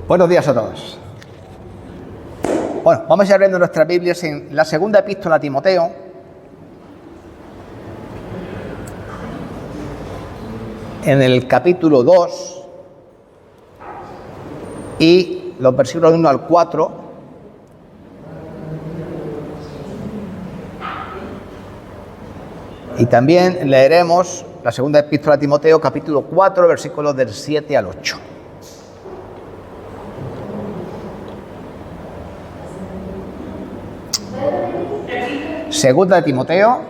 Buenos días a todos. Bueno, vamos a ir abriendo nuestras Biblias en la segunda epístola a Timoteo. En el capítulo 2 y los versículos 1 al 4. Y también leeremos la segunda epístola a Timoteo, capítulo 4, versículos del 7 al 8. Segunda de Timoteo,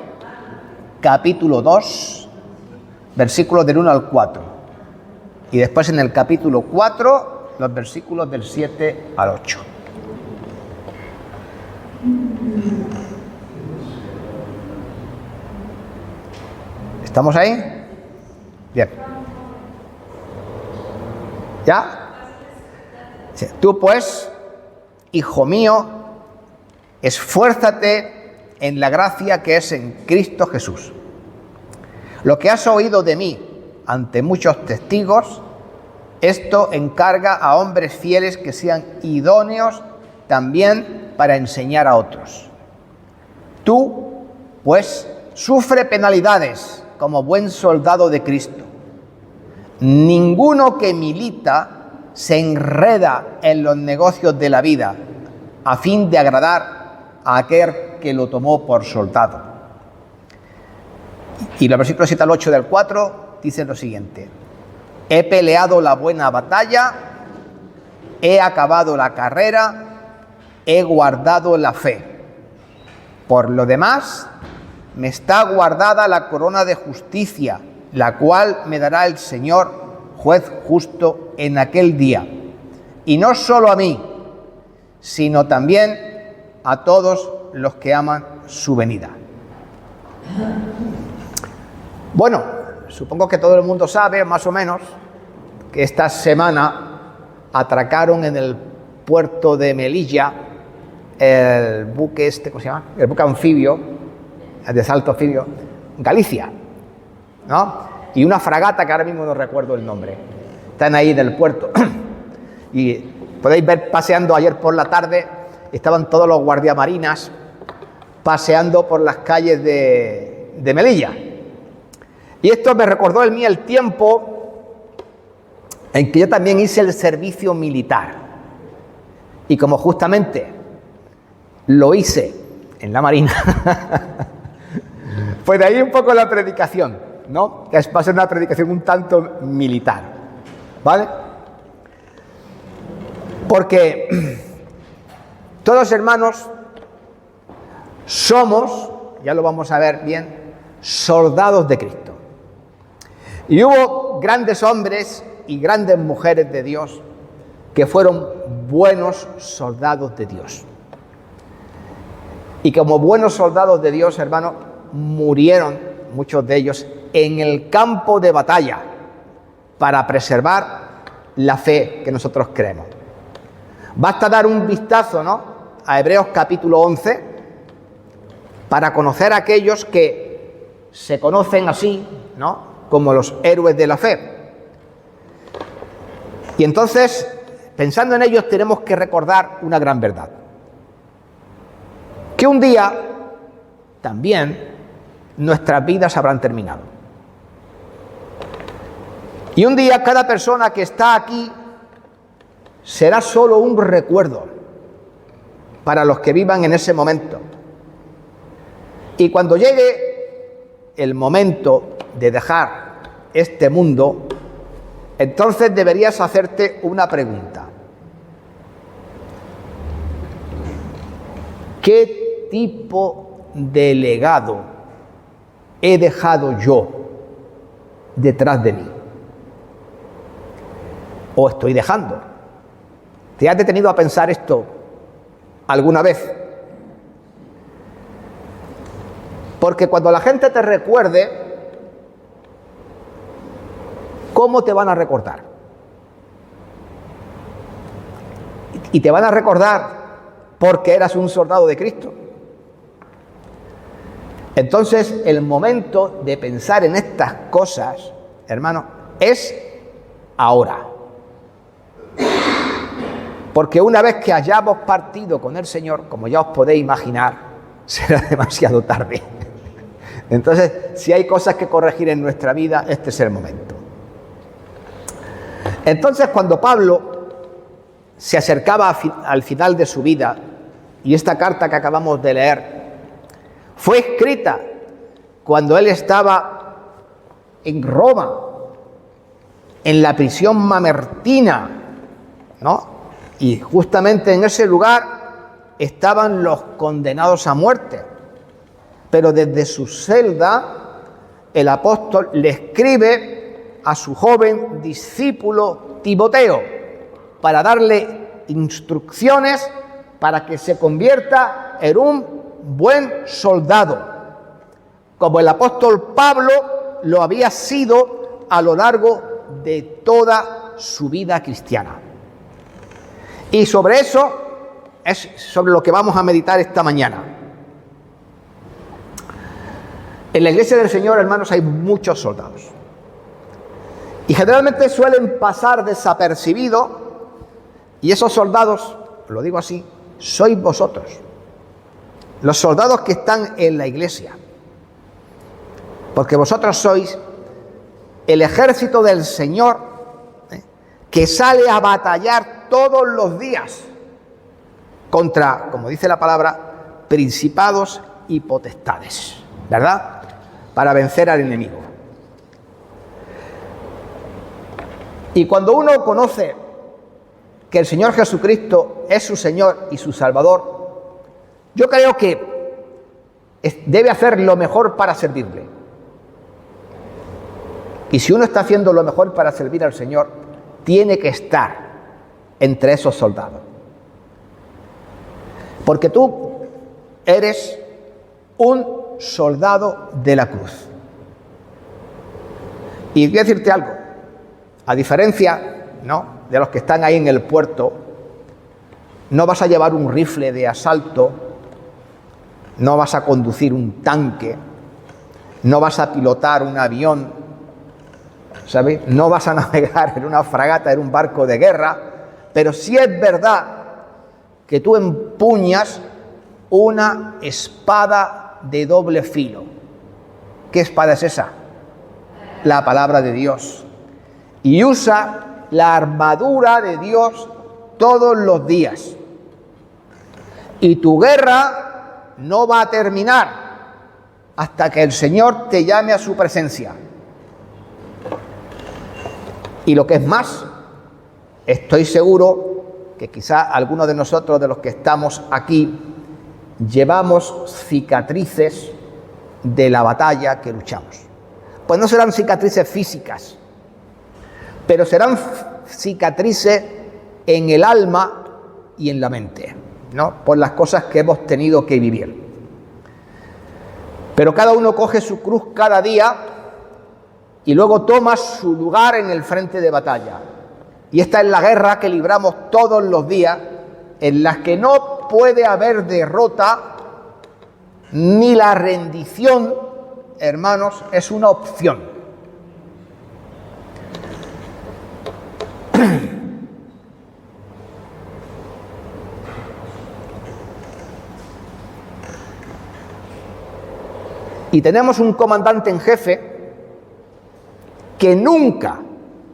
capítulo 2, versículos del 1 al 4. Y después en el capítulo 4, los versículos del 7 al 8. ¿Estamos ahí? Bien. ¿Ya? Sí. Tú pues, hijo mío, esfuérzate en la gracia que es en Cristo Jesús. Lo que has oído de mí ante muchos testigos, esto encarga a hombres fieles que sean idóneos también para enseñar a otros. Tú, pues, sufre penalidades como buen soldado de Cristo. Ninguno que milita se enreda en los negocios de la vida a fin de agradar a aquel que lo tomó por soldado. Y los versículos 7 al 8 del 4 dicen lo siguiente: he peleado la buena batalla, he acabado la carrera, he guardado la fe. Por lo demás, me está guardada la corona de justicia, la cual me dará el Señor, juez justo, en aquel día. Y no solo a mí, sino también a todos los que aman su venida. Bueno, supongo que todo el mundo sabe, más o menos, que esta semana atracaron en el puerto de Melilla el buque ¿cómo se llama? El buque anfibio, de salto anfibio, Galicia, ¿no? Y una fragata que ahora mismo no recuerdo el nombre. Están ahí en el puerto. Y podéis ver paseando ayer por la tarde, estaban todos los guardiamarinas paseando por las calles de Melilla. Y esto me recordó en mí el tiempo en que yo también hice el servicio militar. Y como justamente lo hice en la Marina, pues de ahí un poco la predicación, ¿no? Que va a ser una predicación un tanto militar, ¿vale? Porque todos, hermanos, somos, ya lo vamos a ver bien, soldados de Cristo. Y hubo grandes hombres y grandes mujeres de Dios que fueron buenos soldados de Dios. Y como buenos soldados de Dios, hermanos, murieron muchos de ellos en el campo de batalla para preservar la fe que nosotros creemos. Basta dar un vistazo, ¿no?, a Hebreos capítulo 11 para conocer a aquellos que se conocen así, ¿no?, como los héroes de la fe. Y entonces, pensando en ellos, tenemos que recordar una gran verdad: que un día también nuestras vidas habrán terminado. Y un día cada persona que está aquí será solo un recuerdo para los que vivan en ese momento. Y cuando llegue el momento de dejar este mundo, entonces deberías hacerte una pregunta: ¿qué tipo de legado he dejado yo detrás de mí? ¿O estoy dejando? ¿Te has detenido a pensar esto alguna vez? Porque cuando la gente te recuerde, ¿cómo te van a recordar? Y te van a recordar porque eras un soldado de Cristo. Entonces, el momento de pensar en estas cosas, hermano, es ahora. Porque una vez que hayamos partido con el Señor, como ya os podéis imaginar, será demasiado tarde. Entonces, si hay cosas que corregir en nuestra vida, este es el momento. Entonces, cuando Pablo se acercaba al final de su vida, y esta carta que acabamos de leer fue escrita cuando él estaba en Roma, en la prisión mamertina, ¿no? Y justamente en ese lugar estaban los condenados a muerte. Pero desde su celda, el apóstol le escribe a su joven discípulo Timoteo para darle instrucciones para que se convierta en un buen soldado, como el apóstol Pablo lo había sido a lo largo de toda su vida cristiana. Y sobre eso es sobre lo que vamos a meditar esta mañana. En la iglesia del Señor, hermanos, hay muchos soldados. Y generalmente suelen pasar desapercibidos, y esos soldados, lo digo así, sois vosotros, los soldados que están en la iglesia. Porque vosotros sois el ejército del Señor, que sale a batallar todos los días contra, como dice la palabra, principados y potestades, ¿verdad? Para vencer al enemigo. Y cuando uno conoce que el Señor Jesucristo es su Señor y su Salvador, yo creo que debe hacer lo mejor para servirle. Y si uno está haciendo lo mejor para servir al Señor, tiene que estar entre esos soldados. Porque tú eres un soldado de la cruz. Y voy a decirte algo, a diferencia, ¿no?, de los que están ahí en el puerto, no vas a llevar un rifle de asalto, no vas a conducir un tanque, no vas a pilotar un avión, ¿sabes? No vas a navegar en una fragata, en un barco de guerra, pero sí es verdad que tú empuñas una espada de doble filo. ¿Qué espada es esa? La palabra de Dios. Y usa la armadura de Dios todos los días. Y tu guerra no va a terminar hasta que el Señor te llame a su presencia. Y lo que es más, estoy seguro que quizá algunos de nosotros, de los que estamos aquí, llevamos cicatrices de la batalla que luchamos. Pues no serán cicatrices físicas, pero serán cicatrices en el alma y en la mente, ¿no?, por las cosas que hemos tenido que vivir. Pero cada uno coge su cruz cada día y luego toma su lugar en el frente de batalla. Y esta es la guerra que libramos todos los días, en las que no puede haber derrota, ni la rendición, hermanos, es una opción. Y tenemos un comandante en jefe que nunca,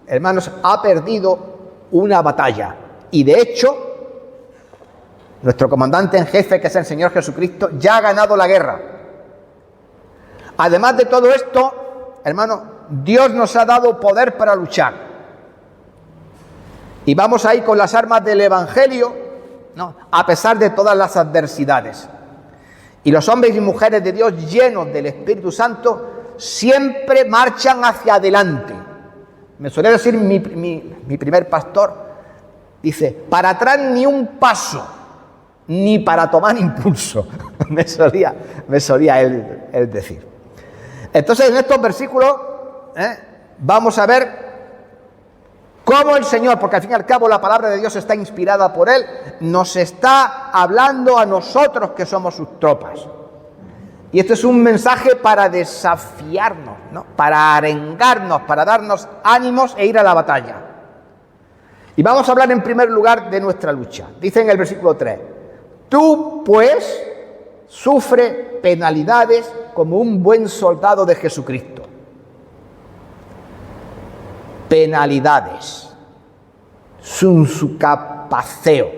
hermanos, ha perdido una batalla. Y de hecho, nuestro comandante en jefe, que es el Señor Jesucristo, ya ha ganado la guerra. Además de todo esto, hermanos, Dios nos ha dado poder para luchar. Y vamos ahí con las armas del Evangelio, ¿no?, a pesar de todas las adversidades. Y los hombres y mujeres de Dios llenos del Espíritu Santo siempre marchan hacia adelante. Me solía decir mi primer pastor, dice, para atrás ni un paso, ni para tomar impulso, me solía él decir. Entonces, en estos versículos vamos a ver cómo el Señor, porque al fin y al cabo la palabra de Dios está inspirada por Él, nos está hablando a nosotros que somos sus tropas. Y este es un mensaje para desafiarnos, ¿no?, para arengarnos, para darnos ánimos e ir a la batalla. Y vamos a hablar en primer lugar de nuestra lucha. Dice en el versículo 3, tú pues sufre penalidades como un buen soldado de Jesucristo. Penalidades. Sunsukapaceo.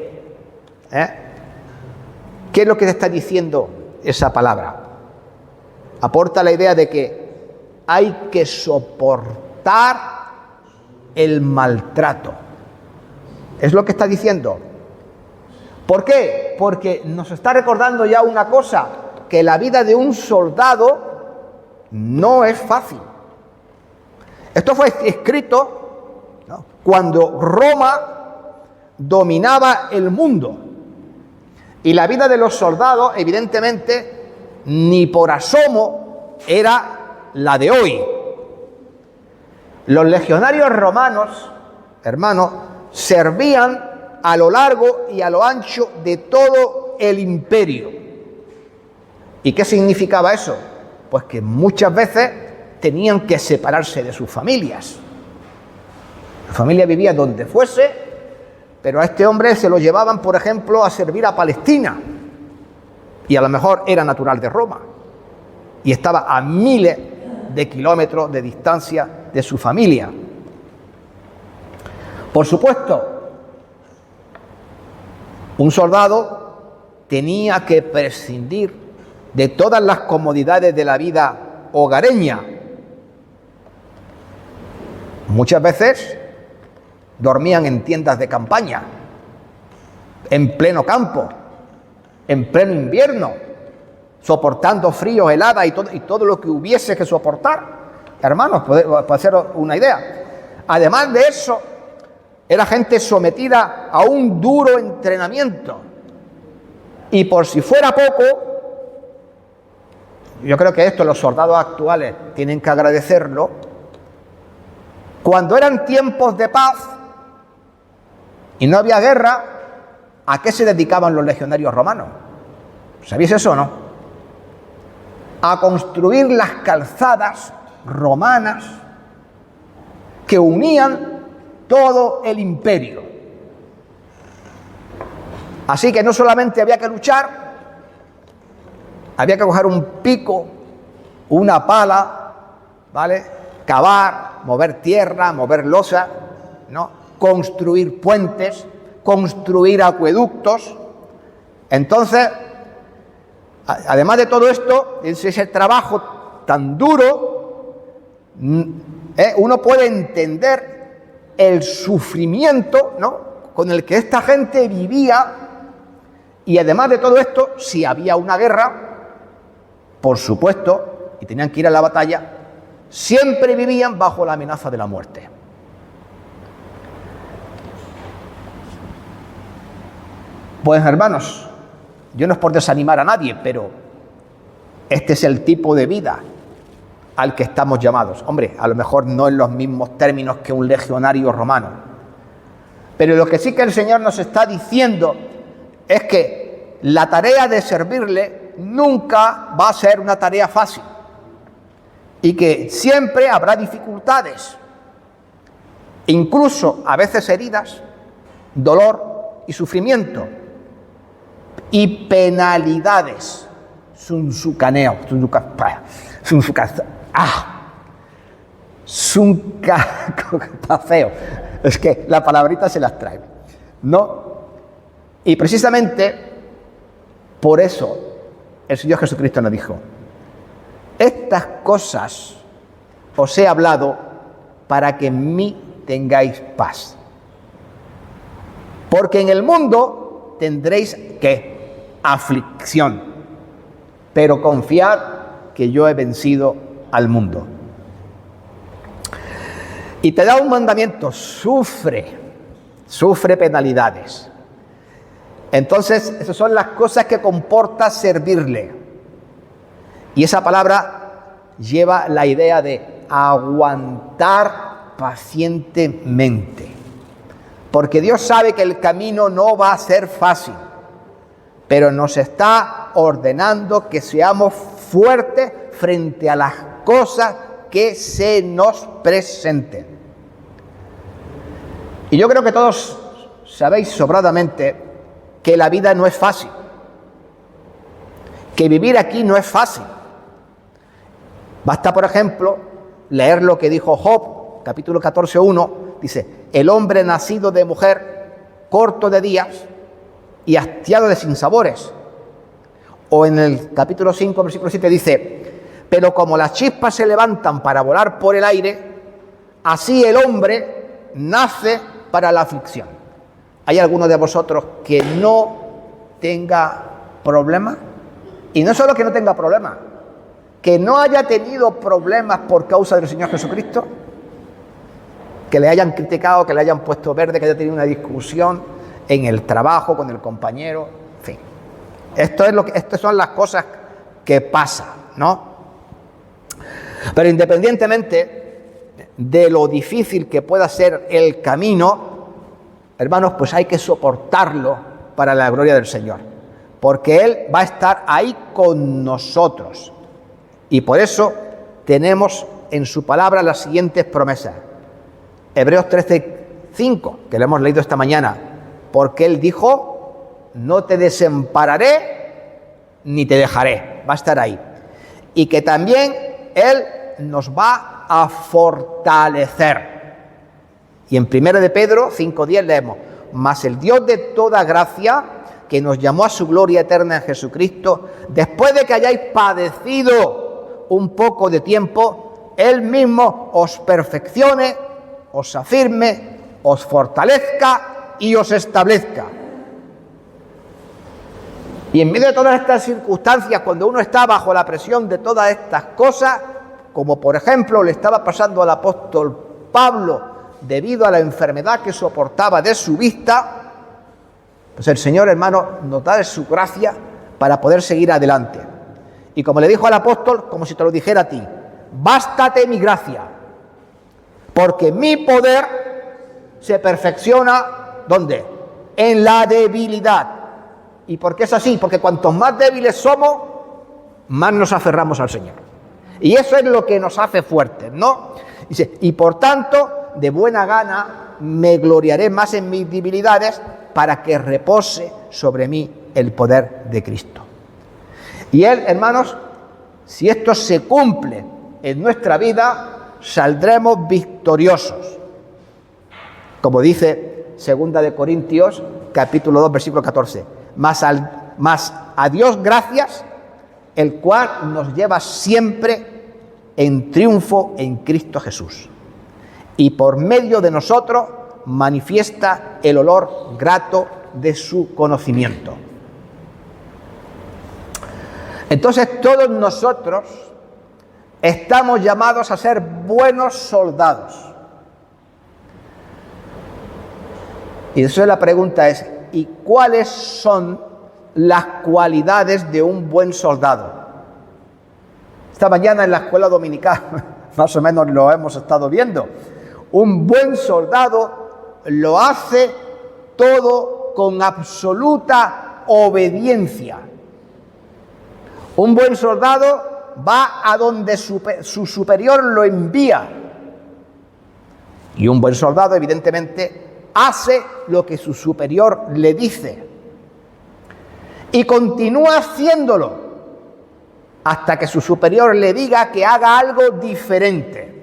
¿Qué es lo que te está diciendo esa palabra? Aporta la idea de que hay que soportar el maltrato. Es lo que está diciendo. ¿Por qué? Porque nos está recordando ya una cosa, que la vida de un soldado no es fácil. Esto fue escrito, ¿no?, cuando Roma dominaba el mundo. Y la vida de los soldados, evidentemente, ni por asomo era la de hoy. Los legionarios romanos, hermanos, servían a lo largo y a lo ancho de todo el imperio. ¿Y qué significaba eso? Pues que muchas veces tenían que separarse de sus familias. La familia vivía donde fuese, pero a este hombre se lo llevaban, por ejemplo, a servir a Palestina. Y a lo mejor era natural de Roma. Y estaba a miles de kilómetros de distancia de su familia. Por supuesto, un soldado tenía que prescindir de todas las comodidades de la vida hogareña. Muchas veces dormían en tiendas de campaña, en pleno campo, en pleno invierno, soportando frío, helada y todo lo que hubiese que soportar. Hermanos, para hacer una idea. Además de eso, era gente sometida a un duro entrenamiento. Y por si fuera poco, yo creo que esto los soldados actuales tienen que agradecerlo, cuando eran tiempos de paz y no había guerra, ¿a qué se dedicaban los legionarios romanos? ¿Sabéis eso o no? A construir las calzadas romanas que unían todo el imperio. Así que no solamente había que luchar, había que coger un pico, una pala, ¿vale?, cavar, mover tierra, mover losa, ¿no?, construir puentes, construir acueductos. Entonces, además de todo esto, ese trabajo tan duro, uno puede entender el sufrimiento, ¿no?, con el que esta gente vivía. Y además de todo esto, si había una guerra, por supuesto, y tenían que ir a la batalla, siempre vivían bajo la amenaza de la muerte. Pues hermanos, yo no es por desanimar a nadie, pero este es el tipo de vida al que estamos llamados. Hombre, a lo mejor no en los mismos términos que un legionario romano, pero lo que sí que el Señor nos está diciendo es que la tarea de servirle nunca va a ser una tarea fácil y que siempre habrá dificultades, incluso a veces heridas, dolor y sufrimiento y penalidades. Suncapaceo. Es que la palabrita se las trae, ¿no? Y precisamente por eso el Señor Jesucristo nos dijo: estas cosas os he hablado para que en mí tengáis paz. Porque en el mundo tendréis, ¿qué?, aflicción. Pero confiad que yo he vencido al mundo. Y te da un mandamiento: sufre penalidades. Entonces, esas son las cosas que comporta servirle. Y esa palabra lleva la idea de aguantar pacientemente. Porque Dios sabe que el camino no va a ser fácil, pero nos está ordenando que seamos fuertes frente a las cosas que se nos presenten. Y yo creo que todos sabéis sobradamente que la vida no es fácil, que vivir aquí no es fácil. Basta, por ejemplo, leer lo que dijo Job, capítulo 14:1, dice: el hombre nacido de mujer, corto de días y hastiado de sinsabores. O en el capítulo 5, versículo 7 dice: pero como las chispas se levantan para volar por el aire, así el hombre nace para la aflicción. ¿Hay alguno de vosotros que no tenga problema? Y no solo que no tenga problema, que no haya tenido problemas por causa del Señor Jesucristo, que le hayan criticado, que le hayan puesto verde, que haya tenido una discusión en el trabajo con el compañero, en fin. Estas son las cosas que pasan, ¿no? Pero independientemente de lo difícil que pueda ser el camino, hermanos, pues hay que soportarlo para la gloria del Señor, porque Él va a estar ahí con nosotros. Y por eso tenemos en su palabra las siguientes promesas. Hebreos 13:5, que lo hemos leído esta mañana, porque Él dijo: no te desampararé ni te dejaré, va a estar ahí. Y que también Él nos va a fortalecer. Y en 1 de Pedro 5:10 leemos: mas el Dios de toda gracia, que nos llamó a su gloria eterna en Jesucristo, después de que hayáis padecido un poco de tiempo, Él mismo os perfeccione, os afirme, os fortalezca y os establezca. Y en medio de todas estas circunstancias, cuando uno está bajo la presión de todas estas cosas, como por ejemplo le estaba pasando al apóstol Pablo debido a la enfermedad que soportaba de su vista, pues el Señor, hermano, nos da de su gracia para poder seguir adelante. Y como le dijo al apóstol, como si te lo dijera a ti: bástate mi gracia, porque mi poder se perfecciona, ¿dónde? En la debilidad. ¿Y por qué es así? Porque cuantos más débiles somos, más nos aferramos al Señor. Y eso es lo que nos hace fuertes, ¿no? Dice: y por tanto, de buena gana me gloriaré más en mis debilidades, para que repose sobre mí el poder de Cristo. Y Él, hermanos, si esto se cumple en nuestra vida, saldremos victoriosos. Como dice 2 de Corintios, capítulo 2, versículo 14. Mas a Dios gracias, el cual nos lleva siempre en triunfo en Cristo Jesús. Y por medio de nosotros manifiesta el olor grato de su conocimiento. Entonces todos nosotros estamos llamados a ser buenos soldados. Y entonces la pregunta es: ¿y cuáles son las cualidades de un buen soldado? Esta mañana en la escuela dominical más o menos lo hemos estado viendo. Un buen soldado lo hace todo con absoluta obediencia. Un buen soldado va a donde su superior lo envía. Y un buen soldado, evidentemente, hace lo que su superior le dice. Y continúa haciéndolo hasta que su superior le diga que haga algo diferente.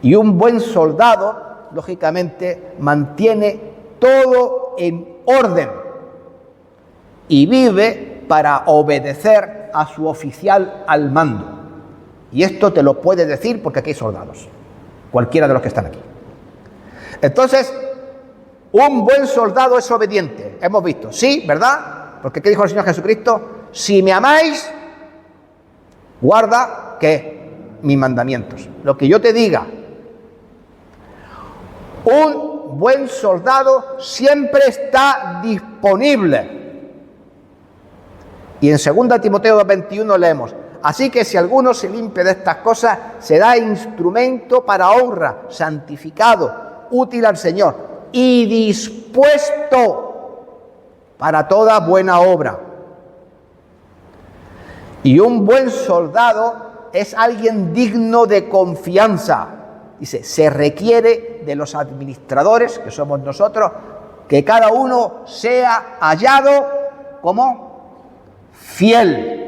Y un buen soldado, lógicamente, mantiene todo en orden y vive para obedecer a su oficial al mando. Y esto te lo puede decir porque aquí hay soldados, cualquiera de los que están aquí. Entonces, un buen soldado es obediente. Hemos visto, sí, ¿verdad? Porque ¿qué dijo el Señor Jesucristo? Si me amáis, guarda, ¿qué? Mis mandamientos. Lo que yo te diga. Un buen soldado siempre está disponible. Y en 2 Timoteo 2:21 leemos: así que si alguno se limpia de estas cosas, será instrumento para honra, santificado, útil al Señor y dispuesto para toda buena obra. Y un buen soldado es alguien digno de confianza. Dice: se requiere de los administradores, que somos nosotros, que cada uno sea hallado como fiel.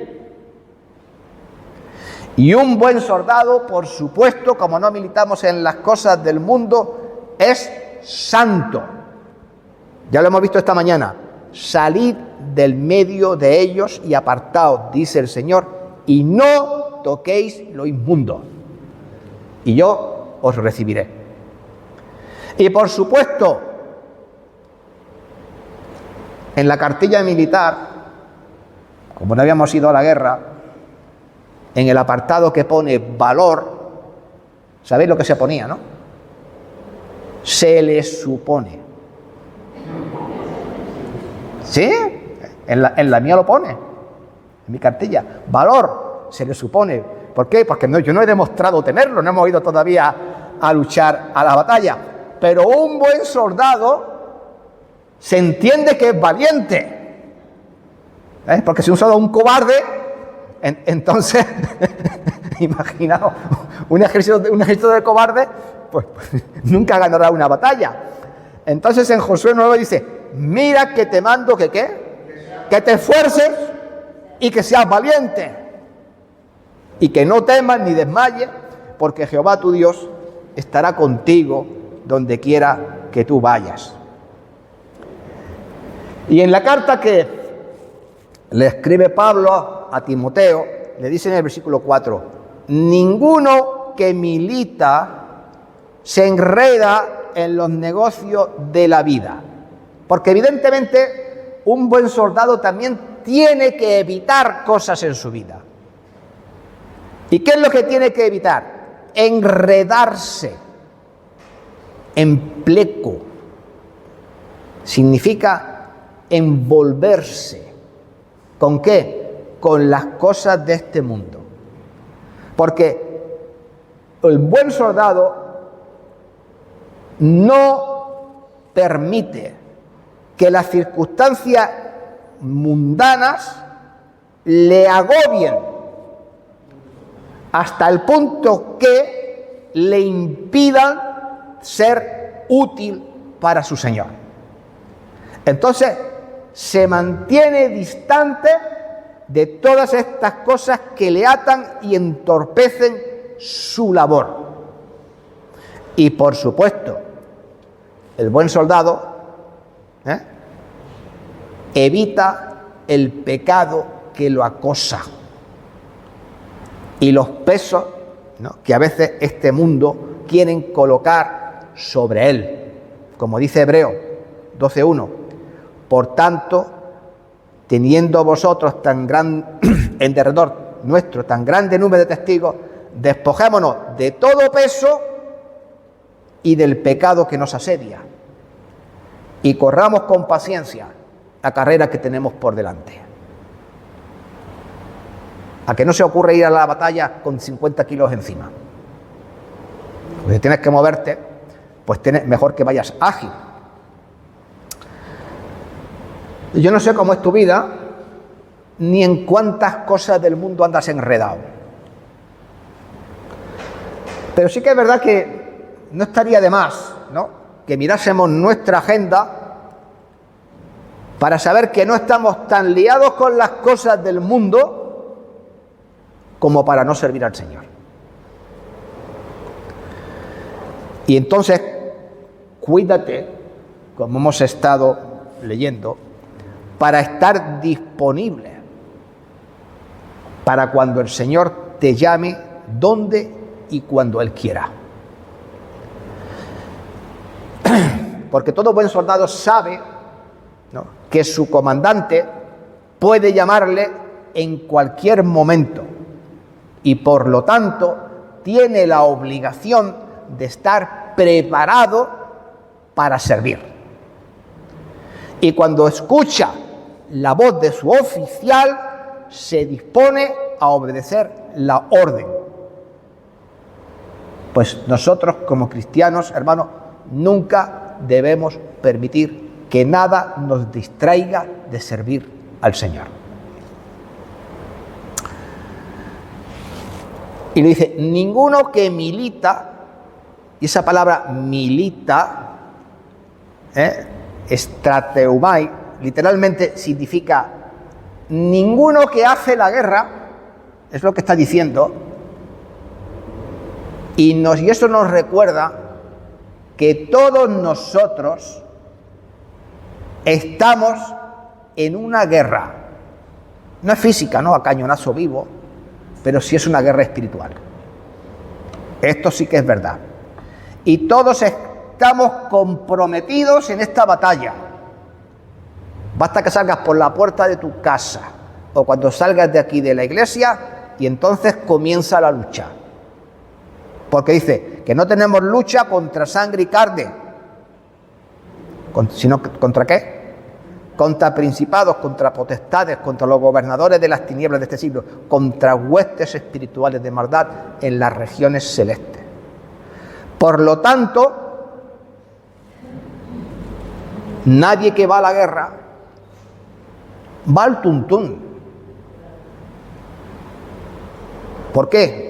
Y un buen soldado, por supuesto, como no militamos en las cosas del mundo, es santo. Ya lo hemos visto esta mañana. Salid del medio de ellos y apartaos, dice el Señor, y no toquéis lo inmundo, y yo os recibiré. Y por supuesto, en la cartilla militar, como no habíamos ido a la guerra, en el apartado que pone valor, ¿sabéis lo que se ponía, no? Se les supone. ¿Sí? En la mía lo pone, en mi cartilla. Valor, se le supone. ¿Por qué? Porque yo no he demostrado tenerlo, no hemos ido todavía a luchar a la batalla. Pero un buen soldado se entiende que es valiente. Porque si un soldado es un cobarde, entonces, imaginaos, un ejército de cobardes, pues nunca ganará una batalla. Entonces en Josué 9 dice: mira que te mando que te esfuerces y que seas valiente y que no temas ni desmayes, porque Jehová tu Dios estará contigo donde quiera que tú vayas. Y en la carta que le escribe Pablo a Timoteo, le dice en el versículo 4: ninguno que milita se enreda en los negocios de la vida. Porque evidentemente un buen soldado también tiene que evitar cosas en su vida. ¿Y qué es lo que tiene que evitar? Enredarse en pleco. Significa envolverse. ¿Con qué? Con las cosas de este mundo. Porque el buen soldado no permite que las circunstancias mundanas le agobien hasta el punto que le impidan ser útil para su Señor. Entonces, se mantiene distante de todas estas cosas que le atan y entorpecen su labor. Y por supuesto, el buen soldado evita el pecado que lo acosa y los pesos, ¿no?, que a veces este mundo quieren colocar sobre él. Como dice Hebreo 12:1: por tanto, teniendo vosotros en derredor nuestro tan grande número de testigos, despojémonos de todo peso y del pecado que nos asedia, y corramos con paciencia la carrera que tenemos por delante. A que no se ocurre ir a la batalla con 50 kilos encima. Pues si tienes que moverte, pues mejor que vayas ágil. Yo no sé cómo es tu vida, ni en cuántas cosas del mundo andas enredado. Pero sí que es verdad que no estaría de más, ¿no?, que mirásemos nuestra agenda para saber que no estamos tan liados con las cosas del mundo como para no servir al Señor. Y entonces, cuídate, como hemos estado leyendo, para estar disponible para cuando el Señor te llame, donde y cuando Él quiera. Porque todo buen soldado sabe, ¿no?, que su comandante puede llamarle en cualquier momento y por lo tanto tiene la obligación de estar preparado para servir. Y cuando escucha la voz de su oficial, se dispone a obedecer la orden. Pues nosotros como cristianos, hermanos, nunca debemos permitir que nada nos distraiga de servir al Señor. Y le dice: ninguno que milita Y esa palabra milita, strateumai, literalmente significa ninguno que hace la guerra, es lo que está diciendo, y eso nos recuerda que todos nosotros estamos en una guerra. No es física, no a cañonazo vivo, pero sí es una guerra espiritual. Esto sí que es verdad. Y todos estamos comprometidos en esta batalla. Basta que salgas por la puerta de tu casa o cuando salgas de aquí de la iglesia y entonces comienza la lucha. Porque dice que no tenemos lucha contra sangre y carne, sino ¿contra qué? Contra principados, contra potestades, contra los gobernadores de las tinieblas de este siglo, contra huestes espirituales de maldad en las regiones celestes. Por lo tanto, nadie que va a la guerra va al tuntún. ¿Por qué?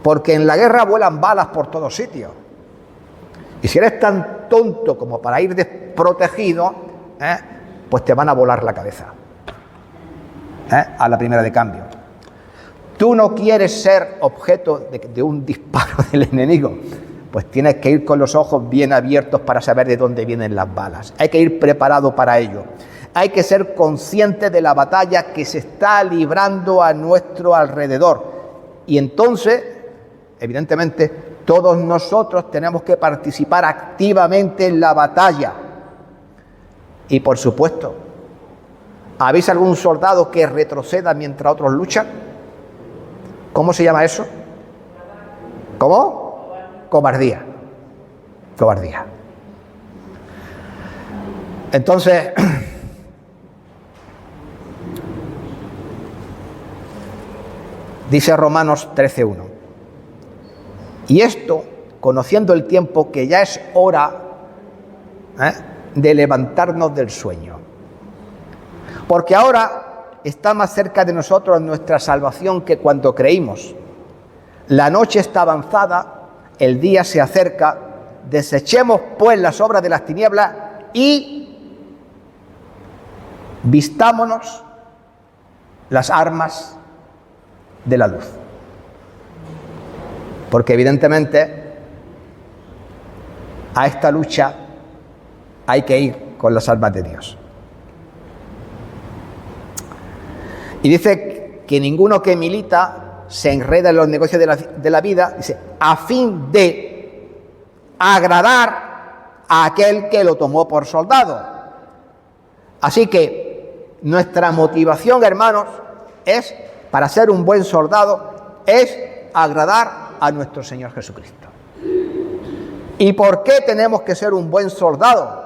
Porque en la guerra vuelan balas por todos sitios. Y si eres tan tonto como para ir desprotegido, pues te van a volar la cabeza a la primera de cambio. Tú no quieres ser objeto de un disparo del enemigo, pues tienes que ir con los ojos bien abiertos para saber de dónde vienen las balas. Hay que ir preparado para ello. Hay que ser consciente de la batalla que se está librando a nuestro alrededor. Y entonces, evidentemente, todos nosotros tenemos que participar activamente en la batalla. Y por supuesto, ¿habéis algún soldado que retroceda mientras otros luchan? ¿Cómo se llama eso? ¿Cómo? Cobardía. Cobardía. Entonces, dice Romanos 13:1. Y esto, conociendo el tiempo, que ya es hora de levantarnos del sueño. Porque ahora está más cerca de nosotros nuestra salvación que cuando creímos. La noche está avanzada, el día se acerca, desechemos pues las obras de las tinieblas y vistámonos las armas de la luz. Porque evidentemente a esta lucha hay que ir con las armas de Dios. Y dice que ninguno que milita se enreda en los negocios de la vida, dice, a fin de agradar a aquel que lo tomó por soldado. Así que nuestra motivación, hermanos, es, para ser un buen soldado, es agradar a nuestro Señor Jesucristo. ¿Y por qué tenemos que ser un buen soldado?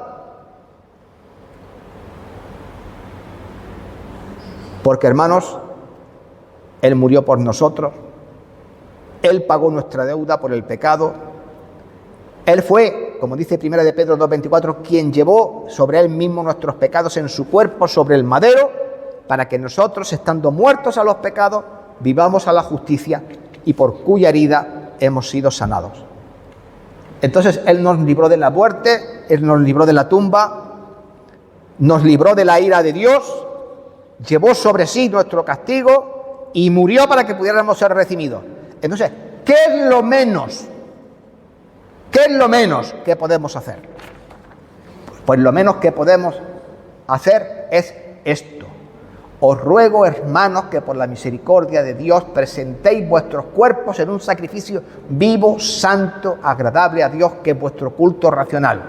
Porque, hermanos, Él murió por nosotros, Él pagó nuestra deuda por el pecado, Él fue, como dice 1 de Pedro 2:24, quien llevó sobre Él mismo nuestros pecados en su cuerpo sobre el madero, para que nosotros, estando muertos a los pecados, vivamos a la justicia, y por cuya herida hemos sido sanados. Entonces Él nos libró de la muerte, Él nos libró de la tumba, nos libró de la ira de Dios, llevó sobre sí nuestro castigo y murió para que pudiéramos ser redimidos. Entonces, ¿qué es lo menos? ¿Qué es lo menos que podemos hacer? Pues lo menos que podemos hacer es esto. Os ruego, hermanos, que por la misericordia de Dios presentéis vuestros cuerpos en un sacrificio vivo, santo, agradable a Dios, que es vuestro culto racional.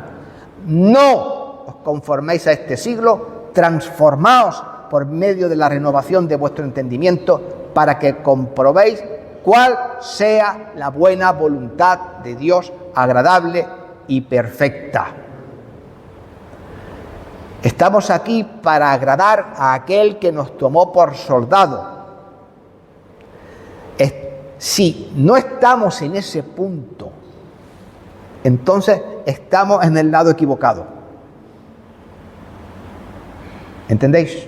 No os conforméis a este siglo, transformaos por medio de la renovación de vuestro entendimiento, para que comprobéis cuál sea la buena voluntad de Dios, agradable y perfecta. Estamos aquí para agradar a aquel que nos tomó por soldado. Si no estamos en ese punto, entonces estamos en el lado equivocado. ¿Entendéis?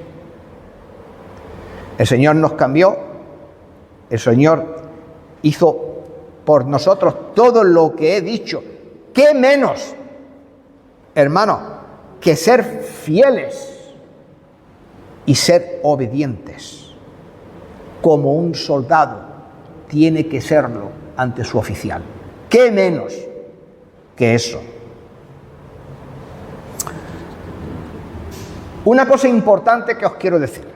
El Señor nos cambió, el Señor hizo por nosotros todo lo que he dicho, ¿qué menos, hermano, que ser fieles y ser obedientes, como un soldado tiene que serlo ante su oficial? ¿Qué menos que eso? Una cosa importante que os quiero decir,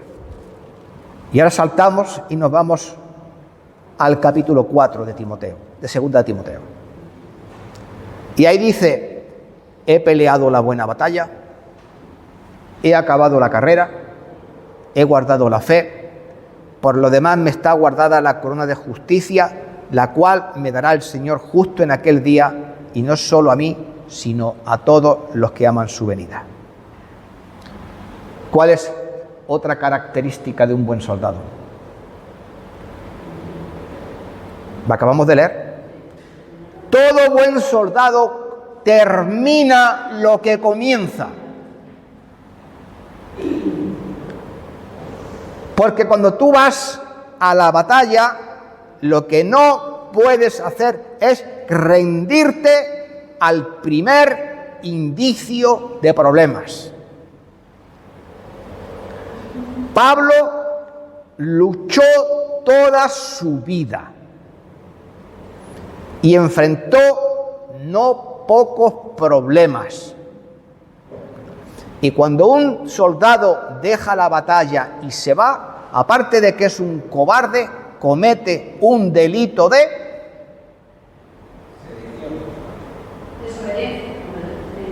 y ahora saltamos y nos vamos al capítulo 4 de Timoteo, de 2 de Timoteo. Y ahí dice: he peleado la buena batalla, he acabado la carrera, he guardado la fe, por lo demás me está guardada la corona de justicia, la cual me dará el Señor justo en aquel día, y no solo a mí, sino a todos los que aman su venida. ¿Cuál es otra característica de un buen soldado? Lo acabamos de leer. Todo buen soldado termina lo que comienza. Porque cuando tú vas a la batalla, lo que no puedes hacer es rendirte al primer indicio de problemas. Pablo luchó toda su vida y enfrentó no pocos problemas. Y cuando un soldado deja la batalla y se va, aparte de que es un cobarde, comete un delito de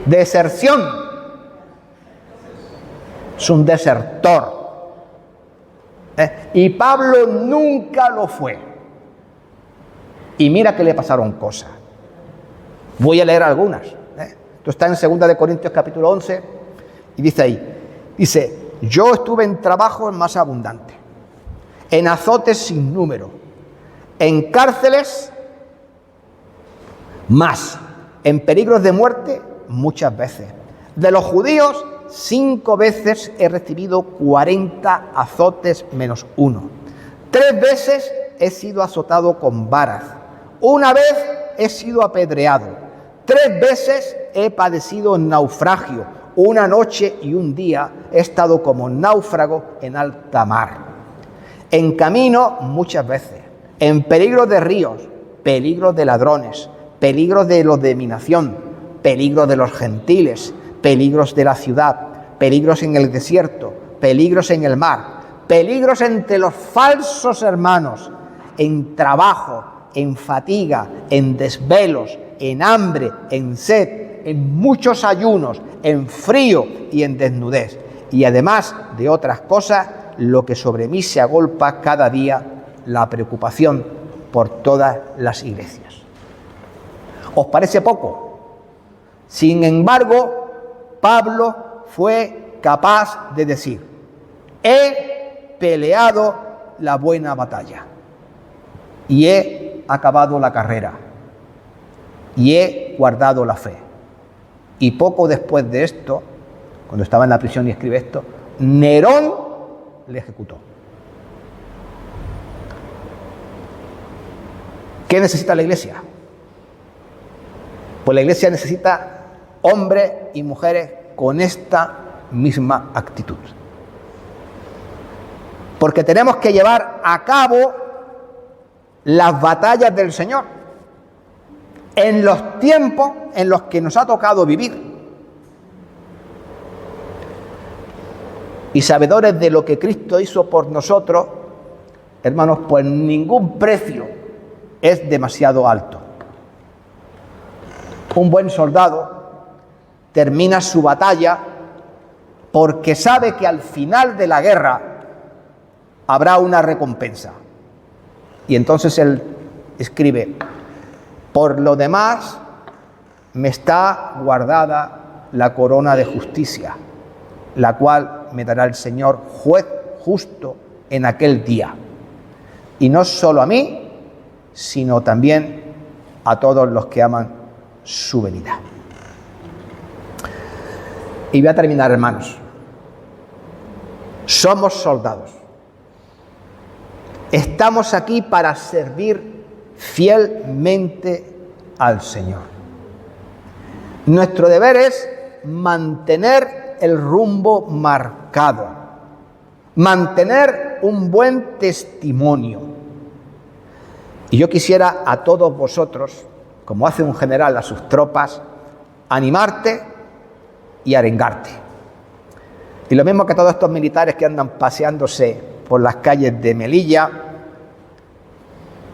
deserción. Es un desertor. Y Pablo nunca lo fue. Y mira que le pasaron cosas. Voy a leer algunas. Esto está en 2 de Corintios capítulo 11 y dice ahí, yo estuve en trabajos más abundantes, en azotes sin número, en cárceles más, en peligros de muerte muchas veces. De los judíos 5 veces he recibido 40 azotes menos 1. 3 veces he sido azotado con varas. 1 vez he sido apedreado. 3 veces he padecido naufragio. 1 noche y 1 día he estado como náufrago en alta mar. En camino muchas veces. En peligro de ríos, peligro de ladrones, peligro de los de mi nación, peligro de los gentiles, peligros de la ciudad, peligros en el desierto, peligros en el mar, peligros entre los falsos hermanos, en trabajo, en fatiga, en desvelos, en hambre, en sed, en muchos ayunos, en frío y en desnudez. Y además de otras cosas, lo que sobre mí se agolpa cada día, la preocupación por todas las iglesias. ¿Os parece poco? Sin embargo, Pablo fue capaz de decir: he peleado la buena batalla y he acabado la carrera y he guardado la fe. Y poco después de esto, cuando estaba en la prisión y escribe esto, Nerón le ejecutó. ¿Qué necesita la iglesia? Pues la iglesia necesita hombres y mujeres con esta misma actitud. Porque tenemos que llevar a cabo las batallas del Señor en los tiempos en los que nos ha tocado vivir. Y sabedores de lo que Cristo hizo por nosotros, hermanos, pues ningún precio es demasiado alto. Un buen soldado termina su batalla porque sabe que al final de la guerra habrá una recompensa. Y entonces él escribe: por lo demás me está guardada la corona de justicia, la cual me dará el Señor juez justo en aquel día. Y no solo a mí, sino también a todos los que aman su venida. Y voy a terminar, hermanos. Somos soldados. Estamos aquí para servir fielmente al Señor. Nuestro deber es mantener el rumbo marcado, mantener un buen testimonio. Y yo quisiera a todos vosotros, como hace un general a sus tropas, animarte y arengarte. Y lo mismo que todos estos militares que andan paseándose por las calles de Melilla: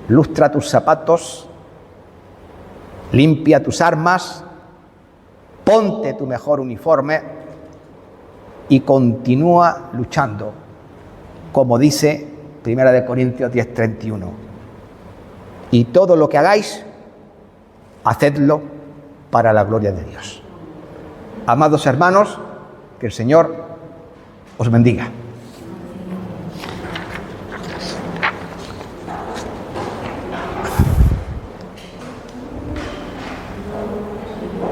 lustra tus zapatos, limpia tus armas, ponte tu mejor uniforme y continúa luchando, como dice 1 Corintios 10:31. Y todo lo que hagáis, hacedlo para la gloria de Dios. Amados hermanos, que el Señor os bendiga.